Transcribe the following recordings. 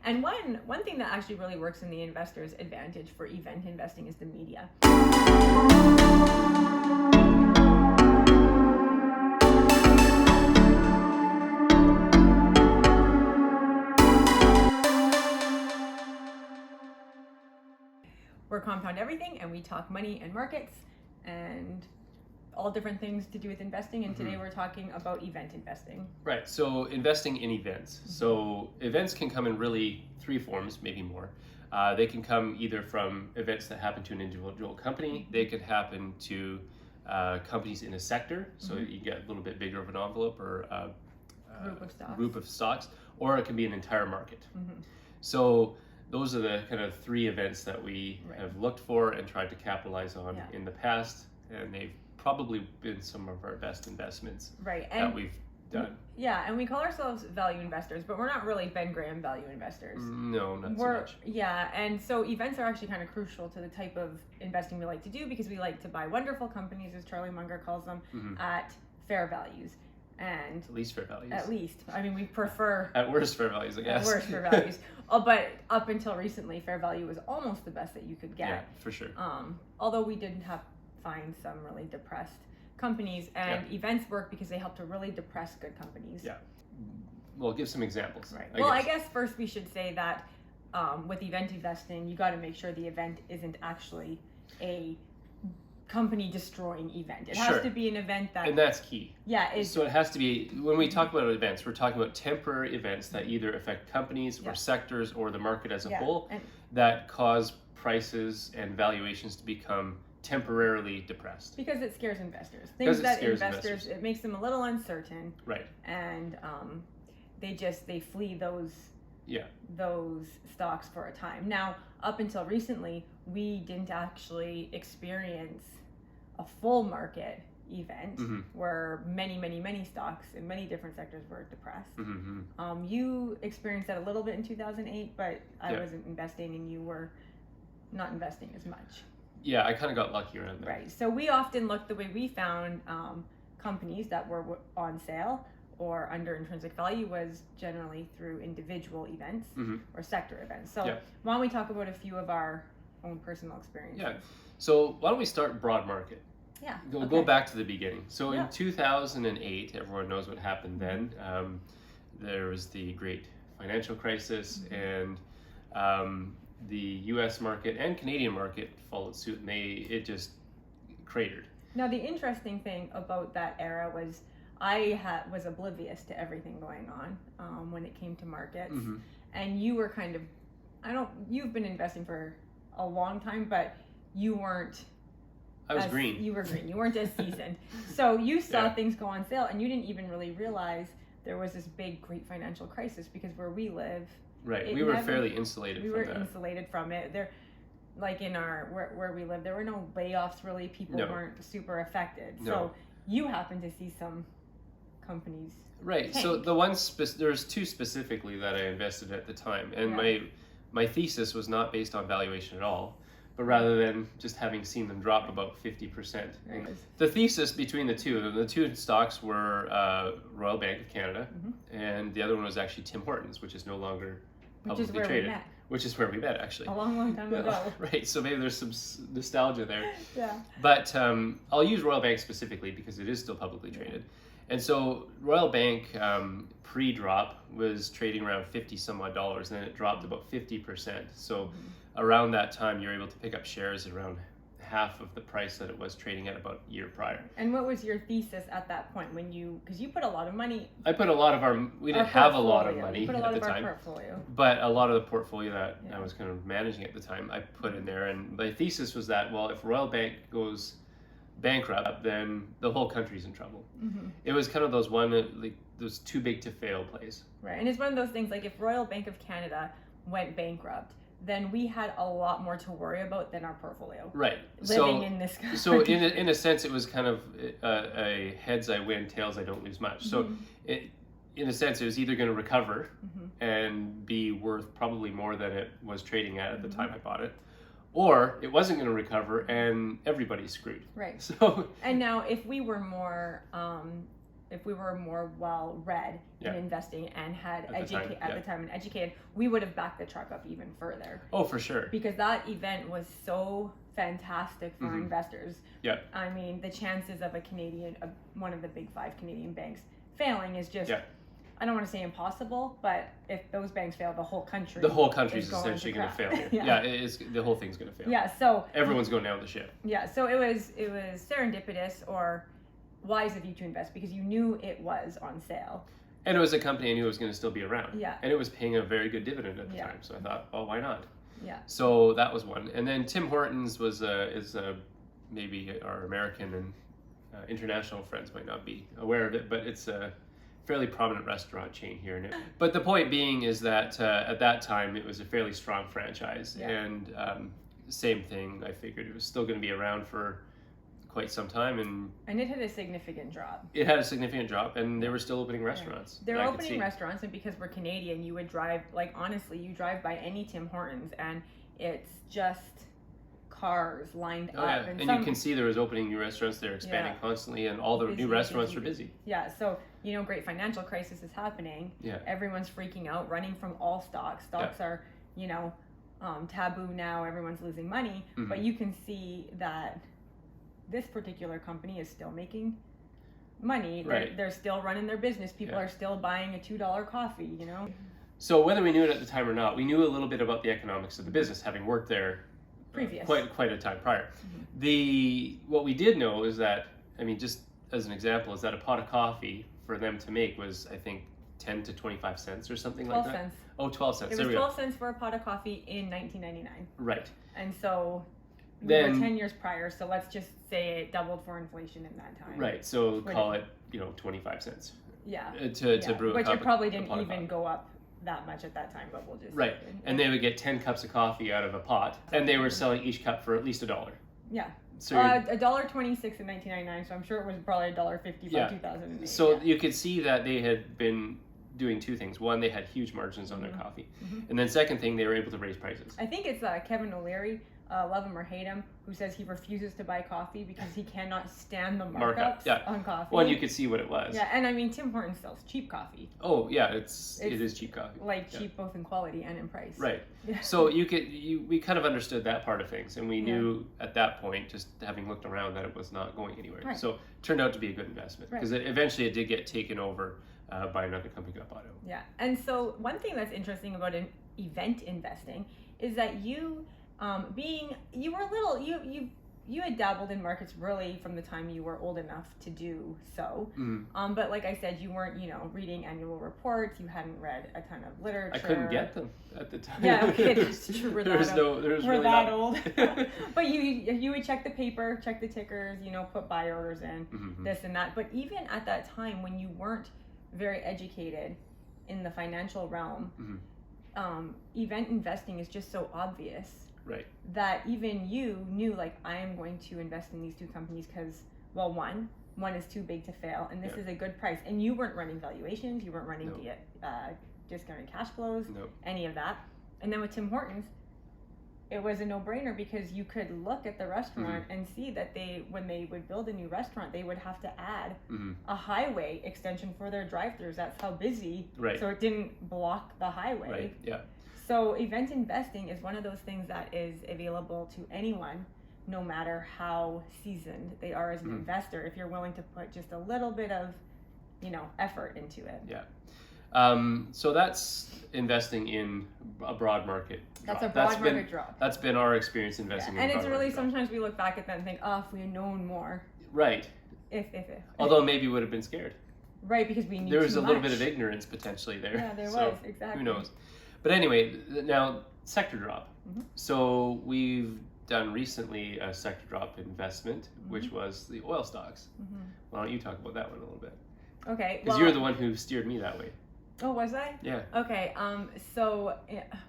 And one thing that actually really works in the investor's advantage for event investing is the media. We're Compound Everything, and we talk money and markets and all different things to do with investing. And today we're talking about event investing. Right. So investing in events. So events can come in really three forms, maybe more. They can come either from events that happen to an individual company. They could happen to companies in a sector. So you get a little bit bigger of an envelope or a group of stocks, or it can be an entire market. So those are the kind of three events that we have looked for and tried to capitalize on in the past, and they've probably been some of our best investments that we've done. Yeah, and we call ourselves value investors, but we're not really Ben Graham value investors. No, not so much. Yeah, and so events are actually kind of crucial to the type of investing we like to do, because we like to buy wonderful companies, as Charlie Munger calls them, at fair values. And at least fair values. At least. I mean, we prefer... At worst fair values, I guess. At worst fair values. But up until recently, fair value was almost the best that you could get. Yeah, for sure. Although we did find some really depressed companies, and events work because they help to really depress good companies. Yeah. Well, give some examples. Right. I guess first we should say that with event investing, you got to make sure the event isn't actually a company destroying event. It has to be an event that... And that's key. Yeah. So it has to be, when we talk about events, we're talking about temporary events that either affect companies or sectors or the market as a whole, that cause prices and valuations to become temporarily depressed. Because it scares investors. Things that investors, it makes them a little uncertain. Right. And they flee those stocks for a time. Now, up until recently, we didn't actually experience a full market event where many stocks in many different sectors were depressed. You experienced that a little bit in 2008, but I wasn't investing and you were not investing as much. Yeah, I kind of got lucky around that. Right. So we often looked, the way we found companies that were on sale or under intrinsic value was generally through individual events or sector events. So why don't we talk about a few of our own personal experiences? Yeah. So why don't we start broad market? Yeah. Go back to the beginning. So in 2008, everyone knows what happened then. There was the great financial crisis, and the U.S. market and Canadian market followed suit, and it just cratered. Now, the interesting thing about that era was I was oblivious to everything going on when it came to markets, and you were kind of, you've been investing for a long time, but you weren't. I was green. You were green. You weren't as seasoned. So you saw things go on sale, and you didn't even really realize there was this big, great financial crisis, because where we live, we were fairly insulated from that. We were insulated from it. There, like in where we live, there were no layoffs really. People weren't super affected. So you happened to see some companies. Right. tank. So there's two specifically that I invested at the time, and my thesis was not based on valuation at all, but rather than just having seen them drop about 50%. Right. The thesis between the two stocks were Royal Bank of Canada, and the other one was actually Tim Hortons, which is no longer publicly traded. Which is where we met, actually. A long time ago. Right, so maybe there's some nostalgia there. Yeah. But I'll use Royal Bank specifically because it is still publicly traded. And so Royal Bank pre-drop was trading around 50 some odd dollars, and then it dropped about 50%. So around that time, you're able to pick up shares around half of the price that it was trading at about a year prior. And what was your thesis at that point when because you put a lot of money? I put a lot of we didn't have a lot of money at the time. Portfolio. But a lot of the portfolio that I was kind of managing at the time, I put in there. And my thesis was that, well, if Royal Bank goes bankrupt, then the whole country's in trouble. It was kind of those too big to fail plays. Right, and it's one of those things, like if Royal Bank of Canada went bankrupt, then we had a lot more to worry about than our portfolio. Right. Living in this country. So in a sense, it was kind of a heads I win, tails I don't lose much. So in a sense, it was either going to recover and be worth probably more than it was trading at the time I bought it, or it wasn't going to recover and everybody's screwed. Right. So. And now, if we were more if we were more well read in investing and had at the time and educated, we would have backed the truck up even further. Oh, for sure. Because that event was so fantastic for investors. Yeah. I mean, the chances of one of the big 5 Canadian banks failing is just, I don't want to say impossible, but if those banks fail, the whole country is essentially going to fail here. The whole thing's going to fail. Yeah, so everyone's going down the ship. Yeah, so it was serendipitous or wise of you to invest because you knew it was on sale. And it was a company I knew was going to still be around. Yeah. And it was paying a very good dividend at the time. So I thought, oh, why not? Yeah. So that was one. And then Tim Hortons is maybe our American and international friends might not be aware of it, but it's a fairly prominent restaurant chain here. But the point being is that at that time it was a fairly strong franchise. Yeah. And same thing, I figured it was still going to be around for quite some time, and it had a significant drop. It had a significant drop, and they were still opening restaurants. They were opening restaurants, and because we're Canadian, you would drive, like honestly, you drive by any Tim Hortons, and it's just cars lined up. Yeah. And you can see there was opening new restaurants. They're expanding constantly, and all the new restaurants were busy. Yeah, so great financial crisis is happening. Yeah, everyone's freaking out, running from all stocks. Stocks are, taboo now. Everyone's losing money, but you can see that this particular company is still making money. Right. They're still running their business. People are still buying a $2 coffee, So whether we knew it at the time or not, we knew a little bit about the economics of the business, having worked there quite a time prior. What we did know is that, I mean, just as an example, is that a pot of coffee for them to make was, I think, 10 to 25 cents or something like that. 12 cents. Oh, 12 cents. It was 12 cents for a pot of coffee in 1999. Right. And so we were 10 years prior, so let's just say it doubled for inflation in that time. Right, so call it, 25 cents. Yeah. To brew a cup. Which it probably didn't even go up that much at that time, but we'll just... Right, and they would get 10 cups of coffee out of a pot, and they were selling each cup for at least $1. Yeah. So $1.26 in 1999, so I'm sure it was probably $1.50 by 2008. So you could see that they had been doing two things. One, they had huge margins on their coffee. And then second thing, they were able to raise prices. I think it's Kevin O'Leary, love him or hate him, who says he refuses to buy coffee because he cannot stand the markups on coffee. Well, and you could see what it was. Yeah, and I mean, Tim Hortons sells cheap coffee. Oh, yeah, it is cheap coffee. Like cheap both in quality and in price. Right. Yeah. So we kind of understood that part of things, and we knew at that point, just having looked around, that it was not going anywhere. Right. So it turned out to be a good investment because eventually it did get taken over by another company got bought out. Yeah, and so one thing that's interesting about event investing is that you had dabbled in markets really from the time you were old enough to do so. But like I said, you weren't, reading annual reports. You hadn't read a ton of literature. I couldn't get them at the time. Yeah, okay, that's true. We're that old. But you would check the paper, check the tickers, put buy orders in, this and that. But even at that time, when you weren't very educated in the financial realm, event investing is just so obvious. Right. That even you knew, like, I am going to invest in these two companies because, well, one is too big to fail, and this is a good price. And you weren't running valuations, you weren't running discounted cash flows, any of that. And then with Tim Hortons, it was a no-brainer because you could look at the restaurant and see that when they would build a new restaurant, they would have to add a highway extension for their drive-thrus. That's how busy. Right. So it didn't block the highway. Right. Yeah. So event investing is one of those things that is available to anyone, no matter how seasoned they are as an investor, if you're willing to put just a little bit of, effort into it. Yeah. So that's investing in a broad market drop. That's a broad market drop. That's been our experience investing in a broad market drop. And it's really, sometimes we look back at that and think, if we had known more. Right. If. Although maybe we would have been scared. Right, because we knew there was a little bit of ignorance potentially there. Yeah, there was, exactly. Who knows? But anyway, now sector drop. So we've done recently a sector drop investment, which was the oil stocks. Why don't you talk about that one a little bit? Okay. Because you're the one who steered me that way. Oh, was I? Yeah. Okay. So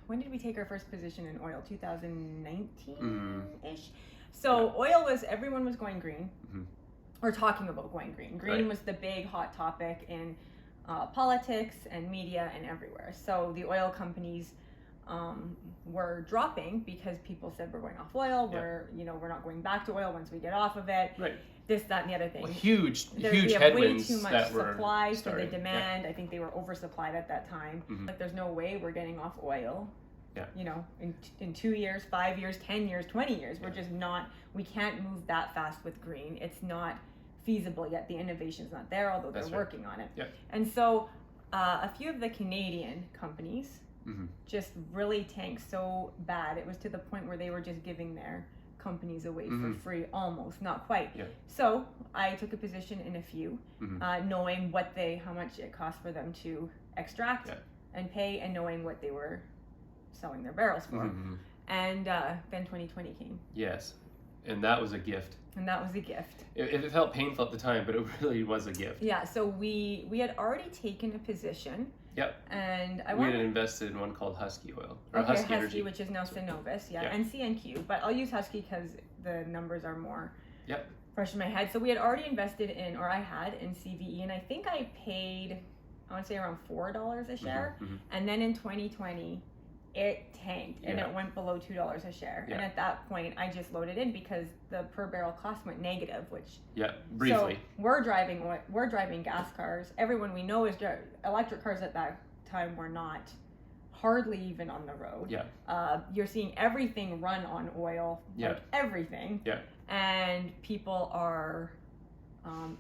when did we take our first position in oil? 2019-ish. So everyone was going green, or talking about going green. Green was the big hot topic in politics and media and everywhere. So the oil companies were dropping because people said we're going off oil. We're not going back to oil once we get off of it. Right. This, that, and the other thing. Well, huge We have headwinds way too much that were supply for starting. the demand. I think they were oversupplied at that time. Like, there's no way we're getting off oil. Yeah. In 2 years, 5 years, 10 years, 20 years, we're just not. We can't move that fast with green. It's not feasible yet. The innovation's not there, although they're working on it. Yeah. And so, a few of the Canadian companies just really tanked so bad. It was to the point where they were just giving their companies away for free, almost, not quite. Yeah. So I took a position in a few, knowing how much it cost for them to extract and pay, and knowing what they were selling their barrels for. And then 2020 came. Yes, and that was a gift. And that was a gift. It felt painful at the time, but it really was a gift. Yeah. So we had already taken a position. Yep. And we had invested in one called Husky Oil. Or okay, Husky Energy. Which is now Cenovus, and CNQ. But I'll use Husky because the numbers are more fresh in my head. So we had already invested in, or I had, in CVE, and I think I paid, I want to say around $4 a share. And then in 2020, it tanked and it went below $2 a share. And at that point, I just loaded in because the per barrel cost went negative, which briefly. So we're driving gas cars. Everyone we know is electric cars at that time were not hardly even on the road. You're seeing everything run on oil, like everything. And people are,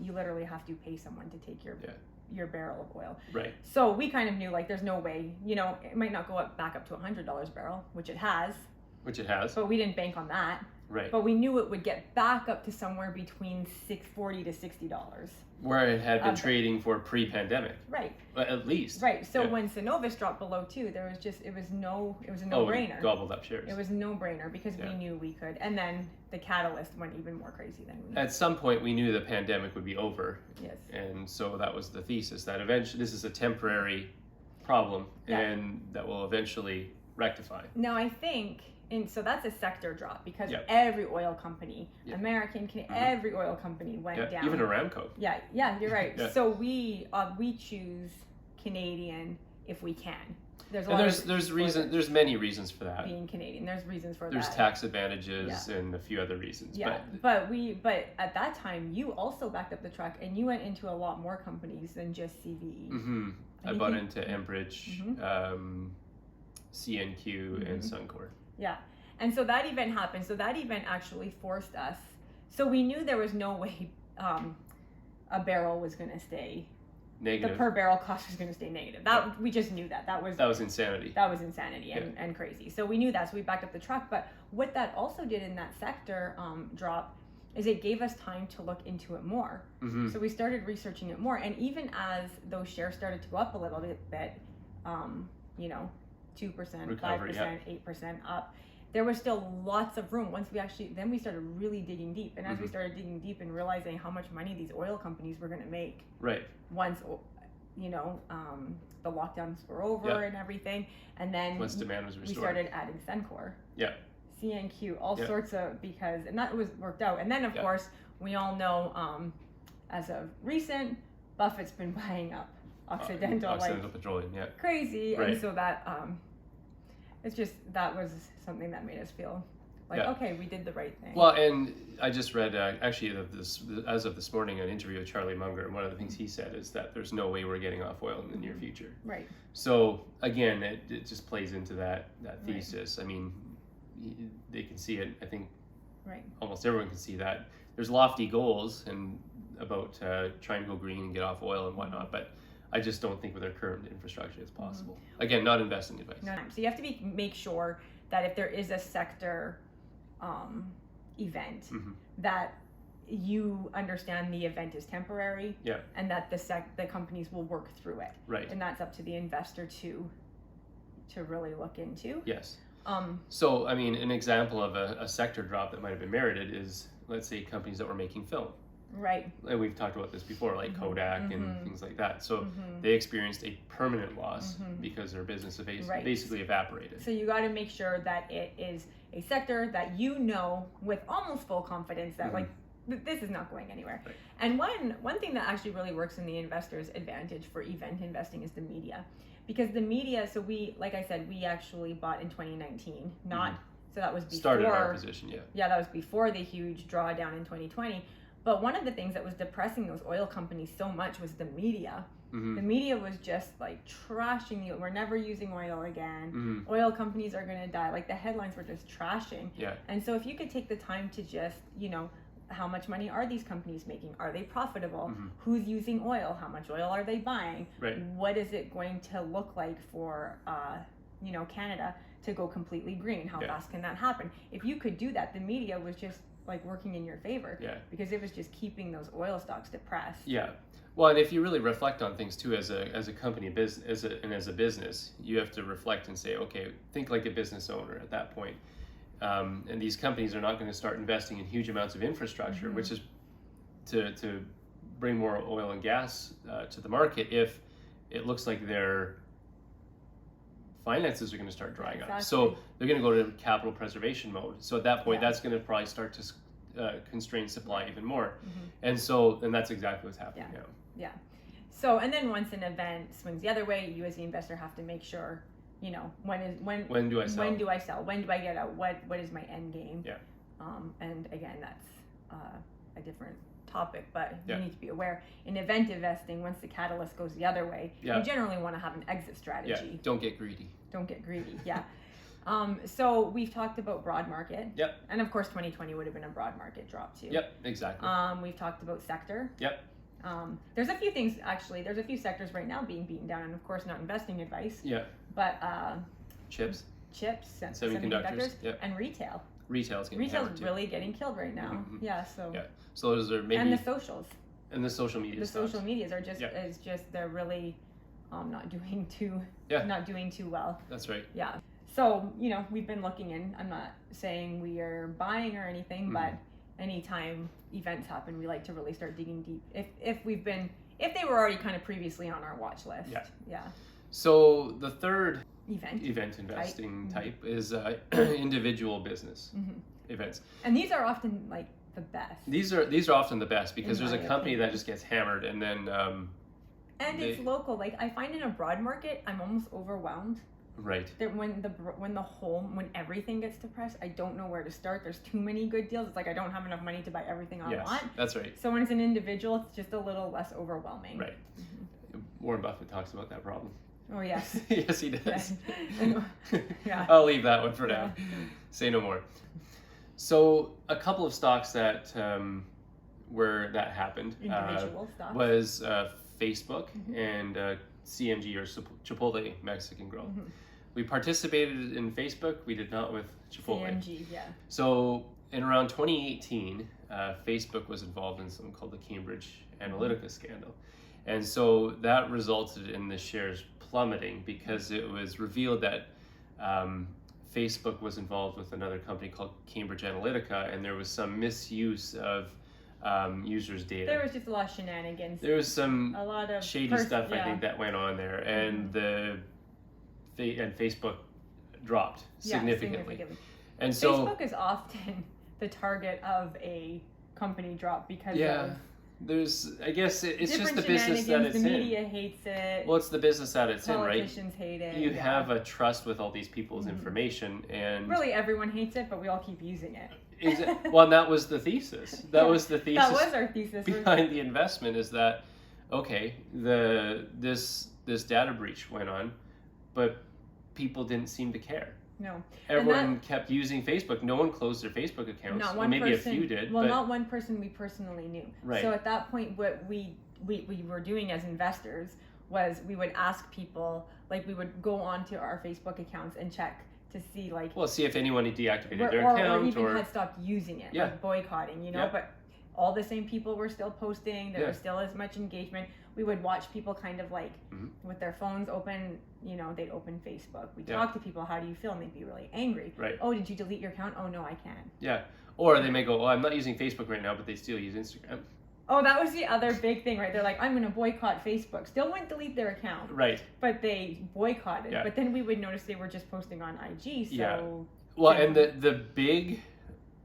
you literally have to pay someone to take your barrel of oil. Right. So we kind of knew, like, there's no way, it might not go back up to $100 a barrel, which it has. But we didn't bank on that. Right. But we knew it would get back up to somewhere between $40 to $60. Where it had been trading for pre-pandemic. Right. At least. Right. So when Cenovus dropped below 2, it was a no-brainer. Gobbled up shares. It was a no-brainer because we knew we could. And then the catalyst went even more crazy than we knew. At some point, we knew the pandemic would be over. Yes. And so that was the thesis, that eventually this is a temporary problem and that will eventually rectify. Now, I think... And so that's a sector drop because every oil company, American, every oil company went down. Even Aramco. Yeah, you're right. So we choose Canadian if we can. There's many reasons for that. Being Canadian, there's reasons for that. There's tax advantages and a few other reasons. Yeah, but at that time you also backed up the truck and you went into a lot more companies than just CVE. I bought into Enbridge, CNQ, and Suncor. Yeah, and so that event happened. So that event actually forced us. So we knew there was no way a barrel was going to stay negative. The per barrel cost was going to stay negative. We just knew that. That was insanity. That was insanity and crazy. So we knew that. So we backed up the truck. But what that also did in that sector drop is it gave us time to look into it more. So we started researching it more. And even as those shares started to go up a little bit, 2%, recovery, 5%, 8% up. There was still lots of room. Then we started really digging deep. And as we started digging deep and realizing how much money these oil companies were going to make once, the lockdowns were over and everything. And then once demand was restored, we started adding Suncor. CNQ, all sorts of, and that was worked out. And then of course, we all know, as of recent, Buffett's been buying up Occidental Petroleum, crazy. And so that, that was something that made us feel like, okay, we did the right thing. Well, and I just read, actually, as of this morning, an interview with Charlie Munger, and one of the things he said is that there's no way we're getting off oil in the near future. Right. So, again, it just plays into that thesis. I mean, they can see it, I think almost everyone can see that. There's lofty goals and about trying to go green and get off oil and whatnot, but I just don't think with our current infrastructure it's possible. Again, not investing advice. No. So you have to make sure that if there is a sector event, that you understand the event is temporary, and that the companies will work through it. Right. And that's up to the investor to really look into. Yes. So, I mean, an example of a sector drop that might have been merited is, let's say, companies that were making film. Right. And we've talked about this before, like Kodak and things like that. So they experienced a permanent loss because their business basically evaporated. So you got to make sure that it is a sector that you know with almost full confidence that like this is not going anywhere. Right. And one thing that actually really works in the investor's advantage for event investing is the media. because the media, so we, like I said, we actually bought in 2019, not, so that was before. Started our position, Yeah, that was before the huge drawdown in 2020. But one of the things that was depressing those oil companies so much was the media. The media was just like trashing you. We're never using oil again. Oil companies are going to die. Like the headlines were just trashing. Yeah. And so if you could take the time to just, you know, how much money are these companies making? Are they profitable? Who's using oil? How much oil are they buying? Right. What is it going to look like for, you know, Canada to go completely green? How fast can that happen? If you could do that, the media was just like working in your favor. Yeah. Because it was just keeping those oil stocks depressed. Yeah. Well, and if you really reflect on things too, as a company, as a business, you have to reflect and say, okay, think like a business owner at that point. And these companies are not going to start investing in huge amounts of infrastructure, which is to bring more oil and gas to the market if it looks like their finances are going to start drying up. So they're going to go to capital preservation mode. So at that point, that's going to probably start to constrain supply even more. And that's exactly what's happening now. Yeah. So, and then once an event swings the other way, you as the investor have to make sure, you know, when do I sell? When do I sell? When do I get out? What is my end game? Yeah. And again, that's a different topic, but you need to be aware in event investing, once the catalyst goes the other way, you generally want to have an exit strategy. Yeah. Don't get greedy. Don't get greedy. Yeah. So we've talked about broad market. Yep. And of course 2020 would have been a broad market drop too. Yep, exactly. We've talked about sector. Yep. There's a few things, actually. There's a few sectors right now being beaten down, and of course not investing advice. Yeah. But chips, semiconductors, and retail. Retail's really getting killed right now. Yeah. So. Yeah. So those are maybe. And the socials. And the social media. The social medias are just they're really not doing too well. That's right. Yeah. So, you know, we've been looking in. I'm not saying we are buying or anything, but anytime events happen, we like to really start digging deep. If they were already kind of previously on our watch list. Yeah. So the third event investing type is individual business events. And these are often like the best. These are often the best because there's a company that just gets hammered and then it's local. Like I find in a broad market, I'm almost overwhelmed. Right. That when everything gets depressed, I don't know where to start. There's too many good deals. It's like I don't have enough money to buy everything I want. That's right. So when it's an individual, it's just a little less overwhelming. Right. Warren Buffett talks about that problem. Oh yes. Yes, he does. Yeah. I'll leave that one for now. Say no more. So a couple of stocks that where that happened individual stocks was Facebook and CMG or Chipotle Mexican Grill. We participated in Facebook. We did not with Chipotle. CMG, yeah. So in around 2018, Facebook was involved in something called the Cambridge Analytica scandal. And so that resulted in the shares plummeting because it was revealed that Facebook was involved with another company called Cambridge Analytica, and there was some misuse of users' data. There was just a lot of shenanigans. There was some a lot of shady stuff I think that went on there, and Facebook dropped significantly. And so Facebook is often the target of a company drop because of I guess it's just the business that it's in. The media hates it. Well, it's the business that it's in, right? Politicians hate it. You have a trust with all these people's information, and really everyone hates it, but we all keep using it. Well, and that was the thesis. That was the thesis. That was our thesis behind the investment. Is that okay? This data breach went on, but people didn't seem to care. No. Everyone kept using Facebook. No one closed their Facebook accounts. Not one Maybe person, a few did. Well, not one person we personally knew. Right. So at that point, what we were doing as investors was we would ask people, like we would go onto our Facebook accounts and check to see like... Well, see if anyone had deactivated their account. Or even had stopped using it, like boycotting, you know, but all the same people were still posting. There was still as much engagement. We would watch people kind of like with their phones open, you know, they'd open Facebook. We'd talk to people, how do you feel? And they'd be really angry. Right. Oh, did you delete your account? Oh, no, I can't. Yeah. Or they may go, oh, I'm not using Facebook right now, but they still use Instagram. Oh, that was the other big thing, right? They're like, I'm going to boycott Facebook. Still wouldn't delete their account. Right. But they boycotted. Yeah. But then we would notice they were just posting on IG. So. Yeah. Well, and the big,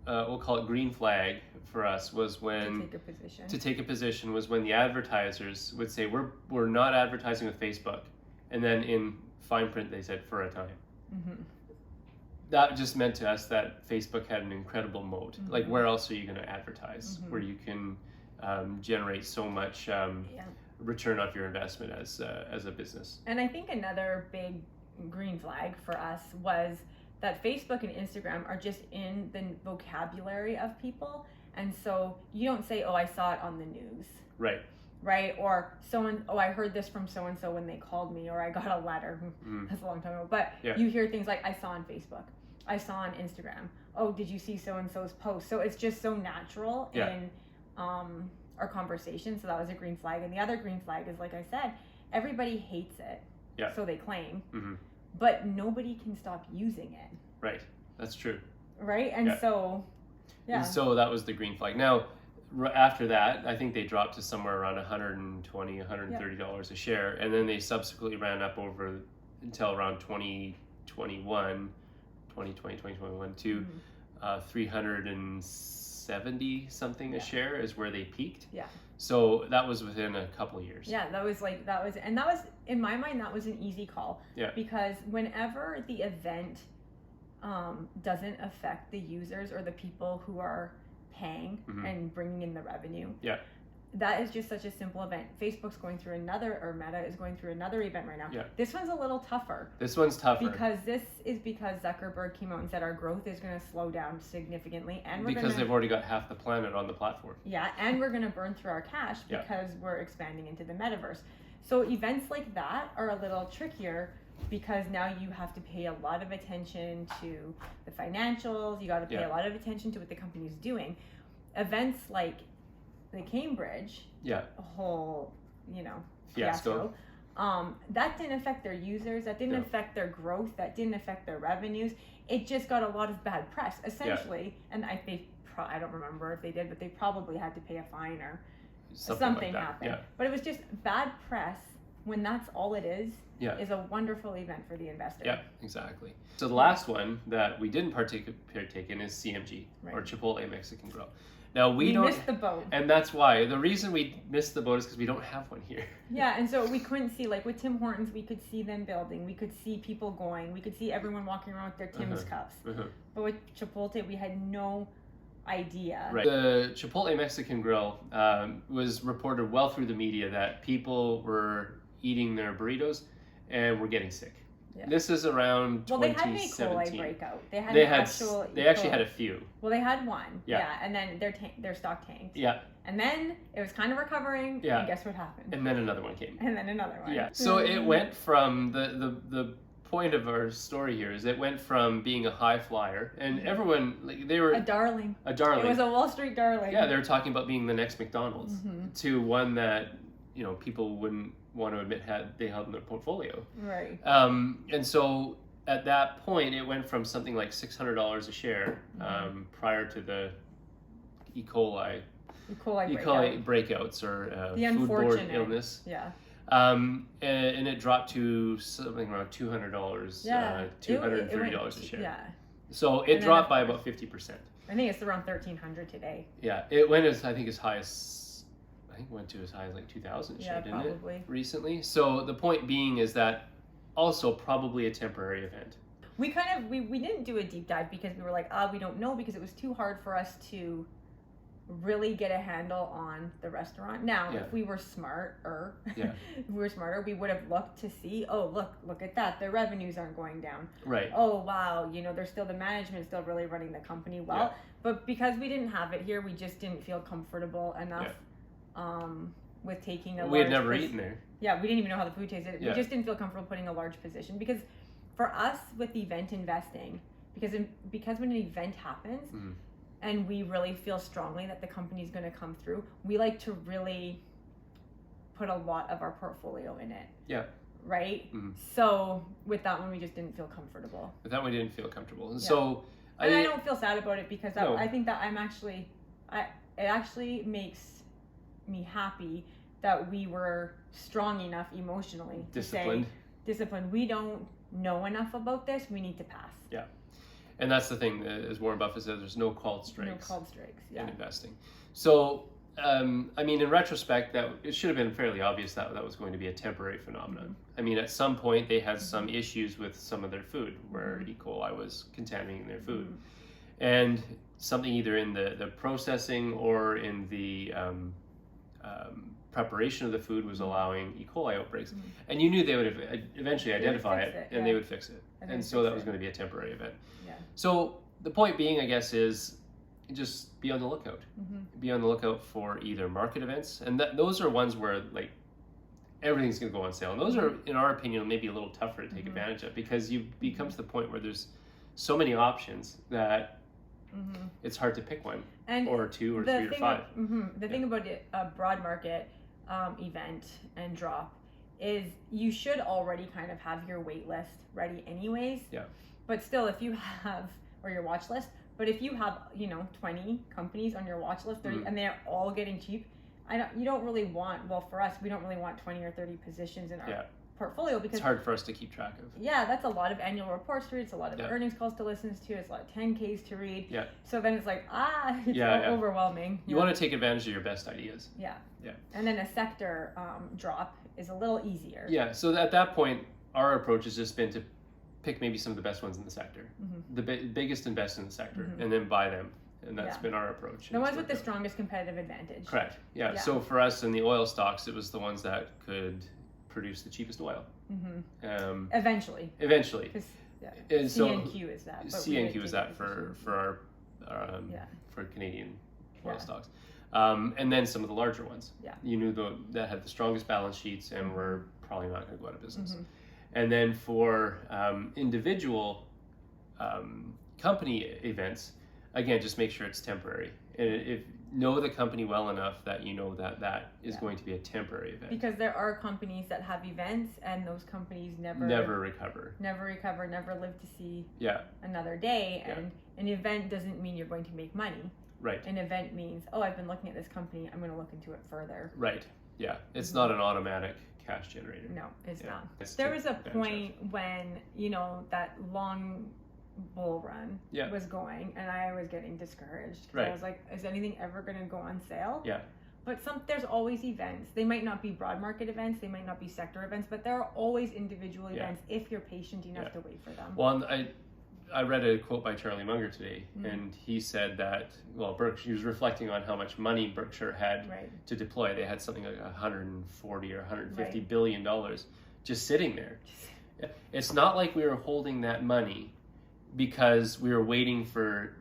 we'll call it green flag for us was when to take a position was when the advertisers would say we're not advertising with Facebook, And then in fine print, they said for a time. Mm-hmm. That just meant to us that Facebook had an incredible moat. Mm-hmm. Like, where else are you going to advertise Mm-hmm. where you can generate so much return of your investment as a business? And I think another big green flag for us was that Facebook and Instagram are just in the vocabulary of people. And so you don't say, oh, I saw it on the news. Right? Or I heard this from so-and-so when they called me, or I got a letter. That's a long time ago. But you hear things like, I saw on Facebook. I saw on Instagram. Oh, did you see so-and-so's post? So it's just so natural in our conversation. So that was a green flag. And the other green flag is, like I said, everybody hates it. So they claim. Mm-hmm. But nobody can stop using it. Right. That's true. Right? And so, And so that was the green flag. Now, after that, I think they dropped to somewhere around $120, $130 a share. And then they subsequently ran up over until around 2021 to 370 something a share is where they peaked. So that was within a couple of years. That was in my mind, that was an easy call. Because whenever the event doesn't affect the users or the people who are paying and bringing in the revenue, that is just such a simple event. Facebook's going through or Meta is going through another event right now. This one's a little tougher. This one's tougher. Because Zuckerberg came out and said our growth is going to slow down significantly. And they've already got half the planet on the platform. And we're going to burn through our cash because we're expanding into the metaverse. So events like that are a little trickier because now you have to pay a lot of attention to the financials. You got to pay a lot of attention to what the company's doing. Events like the Cambridge, whole, fiasco. That didn't affect their users. That didn't affect their growth. That didn't affect their revenues. It just got a lot of bad press, essentially. And I don't remember if they did, but they probably had to pay a fine or something like happened. But it was just bad press. When that's all it is a wonderful event for the investor. Yeah, exactly. So the last one that we didn't partake in is CMG, or Chipotle Mexican Grill. Now we missed the boat. And that's why. The reason we missed the boat is because we don't have one here. And so we couldn't see, like with Tim Hortons, we could see them building. We could see people going. We could see everyone walking around with their Tim's cups. But with Chipotle, we had no idea. The Chipotle Mexican Grill was reported well through the media that people were eating their burritos and were getting sick. This is around 2017. They had an E. coli breakout. They actually had a few. Well, they had one. And then their stock tanked. And then it was kind of recovering. And guess what happened? And then another one came. And then another one. So it went from the point of our story here is it went from being a high flyer and everyone, like, they were a darling. It was a Wall Street darling. They were talking about being the next McDonald's to one that people wouldn't want to admit they held in their portfolio. And so at that point, it went from something like $600 a share prior to the E. coli breakouts or the foodborne illness. And it dropped to something around $200, $230 a share. So it dropped by about 50%. I think it's around $1,300 today. It went as high as went to as high as like 2,000 share, didn't probably. It? Recently. So the point being is that also probably a temporary event. We didn't do a deep dive because we were like, we don't know, because it was too hard for us to really get a handle on the restaurant. Now, if we were smarter, we would have looked to see, look at that. Their revenues aren't going down. Oh, wow. the management still really running the company well. But because we didn't have it here, we just didn't feel comfortable enough with taking a we had never eaten there. We didn't even know how the food tasted. We just didn't feel comfortable putting a large position because for us with event investing, because when an event happens and we really feel strongly that the company's going to come through, we like to really put a lot of our portfolio in it. Right? So with that one, we just didn't feel comfortable. With that one, we didn't feel comfortable. And so I don't feel sad about it because I think that it actually makes me happy that we were strong enough emotionally to say, disciplined. We don't know enough about this. We need to pass. And that's the thing, as Warren Buffett says, there's no called strikes. In investing. So I mean, in retrospect, that it should have been fairly obvious that that was going to be a temporary phenomenon. I mean, at some point they had some issues with some of their food where E. coli was contaminating their food, and something either in the processing or in the preparation of the food was allowing E. coli outbreaks. And you knew they would eventually identify it, and they would fix it. And so that was going to be a temporary event. Yeah. So the point being, I guess, is just be on the lookout. Be on the lookout for either market events, and those are ones where like everything's going to go on sale. And those are, in our opinion, maybe a little tougher to take advantage of, because you become to the point where there's so many options that it's hard to pick one, and or two, or three, or five. The thing about a broad market event and drop is you should already kind of have your wait list ready anyways. Yeah. But still, if you have, or your watch list, but if you have, 20 companies on your watch list and they're all getting cheap, you don't really want, well, for us, we don't really want 20 or 30 positions in our portfolio, because it's hard for us to keep track of. Yeah, that's a lot of annual reports to read. It's a lot of earnings calls to listen to. It's a lot of 10Ks to read. Yeah. So then it's like, it's overwhelming. You want to take advantage of your best ideas. Yeah. Yeah. And then a sector drop is a little easier. Yeah. So at that point, our approach has just been to pick maybe some of the best ones in the sector, the biggest and best in the sector, and then buy them. And that's been our approach. The ones with the strongest competitive advantage. Correct. Yeah. So for us in the oil stocks, it was the ones that could produce the cheapest oil. Eventually. And C&Q is that. C&Q is that for our for Canadian oil stocks. And then some of the larger ones. Yeah. You knew that had the strongest balance sheets and were probably not going to go out of business. And then for individual company events, again, just make sure it's temporary. And know the company well enough that you know that is going to be a temporary event. Because there are companies that have events, and those companies never recover, never live to see another day. And an event doesn't mean you're going to make money. Right. An event means, I've been looking at this company, I'm going to look into it further. Right. Yeah. It's not an automatic cash generator. No, it's not. There was a point when, that long bull run was going, and I was getting discouraged. I was like, is anything ever going to go on sale? Yeah. But there's always events. They might not be broad market events, they might not be sector events, but there are always individual events if you're patient enough to wait for them. Well, I read a quote by Charlie Munger today, and he said that, Berkshire, he was reflecting on how much money Berkshire had to deploy. They had something like 140 or 150 billion dollars just sitting there. It's not like we were holding that money because we were waiting for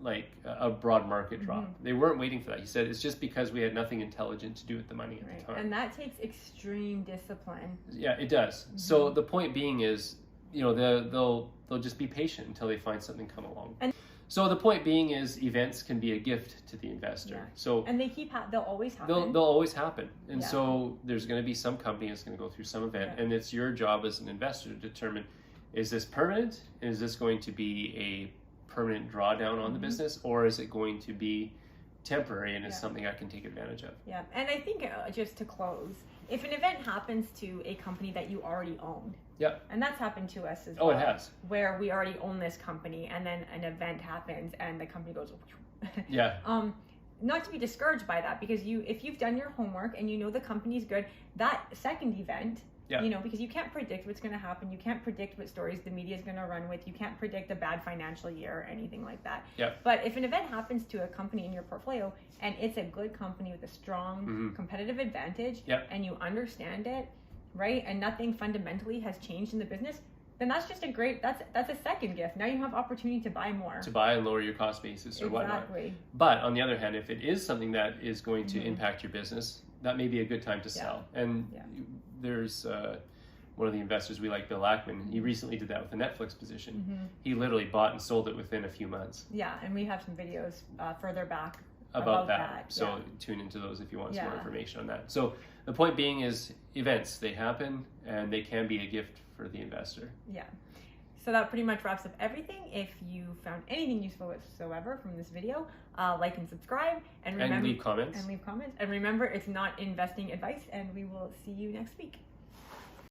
like a broad market drop. They weren't waiting for that. He said it's just because we had nothing intelligent to do with the money at the time. And that takes extreme discipline. Yeah, it does. So the point being is, they'll just be patient until they find something come along. So the point being is, events can be a gift to the investor. Yeah. So and they'll always happen. They'll always happen. And so there's going to be some company that's going to go through some event, and it's your job as an investor to determine, is this permanent? Is this going to be a permanent drawdown on the business, or is it going to be temporary and is something I can take advantage of? Yeah, and I think just to close, if an event happens to a company that you already own, and that's happened to us as well. Oh, it has. Where we already own this company, and then an event happens, and the company goes, not to be discouraged by that, because if you've done your homework and you know the company's good, that second event, because you can't predict what's going to happen, you can't predict what stories the media is going to run with, you can't predict a bad financial year or anything like that. But if an event happens to a company in your portfolio and it's a good company with a strong competitive advantage, and you understand it, right, and nothing fundamentally has changed in the business, then that's just that's a second gift. Now you have opportunity to buy more. To buy and lower your cost basis or whatnot. But on the other hand, if it is something that is going to impact your business, that may be a good time to sell. And there's one of the investors we like, Bill Ackman, he recently did that with the Netflix position. He literally bought and sold it within a few months. Yeah, and we have some videos further back about that. So tune into those if you want some more information on that. So the point being is, events, they happen, and they can be a gift for the investor. Yeah. So that pretty much wraps up everything. If you found anything useful whatsoever from this video, like and subscribe, and remember, leave comments. And remember, it's not investing advice, and we will see you next week.